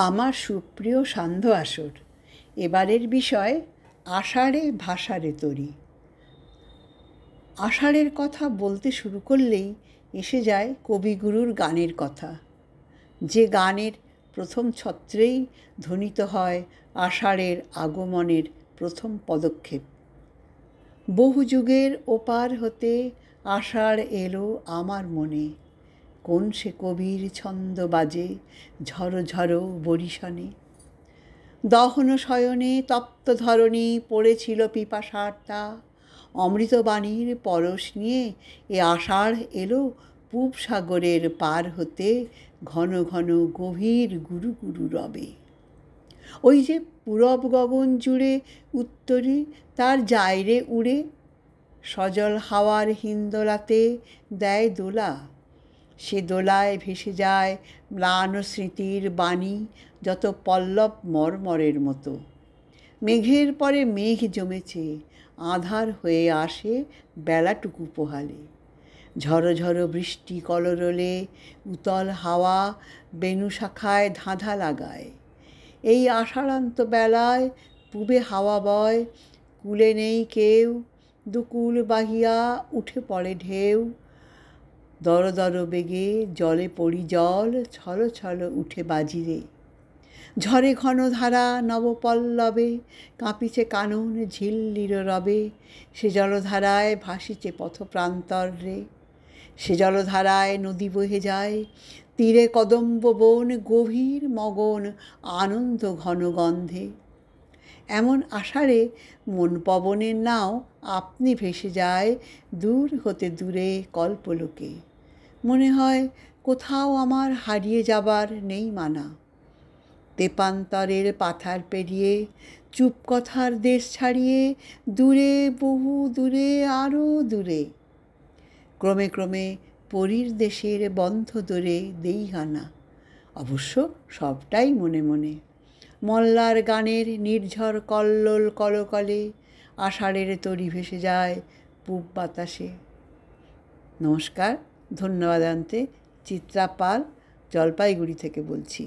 আমার সুপ্রিয় সান্ধ্য আসর, এবারের বিষয় আষাঢ়ে ভাষারে তরি। আষাঢ়ের কথা বলতে শুরু করলেই এসে যায় কবিগুরুর গানের কথা, যে গানের প্রথম ছত্রেই ধ্বনিত হয় আষাঢ়ের আগমনের প্রথম পদক্ষেপ। বহু যুগের ওপার হতে আষাঢ় এলো আমার মনে, কোন সে কবির ছন্দ বাজে ঝরো ঝরো বরিশনে। দহন শয়নে তপ্ত ধরণী পড়েছিল পিপাসার্তা, অমৃতবাণীর পরশ নিয়ে এ আষাঢ় এলো পূব সাগরের পার হতে ঘন ঘন গভীর গুরু গুরু রবে। ওই যে পূরব গগন জুড়ে উত্তরী তার জায়রে উড়ে, সজল হাওয়ার হিন্দোলাতে দেয় দোলা, সে দোলায় ভেসে যায় ম্লান স্মৃতির বাণী যত পল্লব মর্মরের মতো। মেঘের পরে মেঘ জমেছে, আঁধার হয়ে আসে বেলাটুকু পোহালে। ঝড়ো ঝড়ো বৃষ্টি কলরলে উতল হাওয়া বেণু শাখায় ধাঁধা লাগায়। এই আষাঢ়ান্ত বেলায় পূবে হাওয়া বয়, কূলে নেই কেউ, দুকুল বাহিয়া উঠে পড়ে ঢেউ। দর দর বেগে জলে পড়ি জল, ছল ছল উঠে বাজিরে। ঝরে ঘন ধারা নবপল্লবে, কাঁপিছে কানন ঝিল্লির রবে। সে জলধারায় ভাসিছে পথপ্রান্তর রে, সে জলধারায় নদী বহে যায়। তীরে কদম্ব বন গভীর মগন আনন্দ ঘন গন্ধে। এমন আষাঢ়ে মন পবনের নাও আপনি ভেসে যায় দূর হতে দূরে কল্পলোকে। মনে হয় কোথাও আমার হারিয়ে যাবার নেই মানা। তেপান্তরের পাথার পেরিয়ে চুপ কথার দেশ ছাড়িয়ে দূরে বহু দূরে আরও দূরে, ক্রমে ক্রমে পরীর দেশের বন্ধ দূরে দেই হানা। অবশ্য সবটাই মনে মনে। মল্লার গানের নির্ঝর কল্লোল কলকলে আষাঢ়ের তরি ভেসে যায় পূব বাতাসে। নমস্কার, ধন্যবাদ আনতে চিত্রা পাল, জলপাইগুড়ি থেকে বলছি।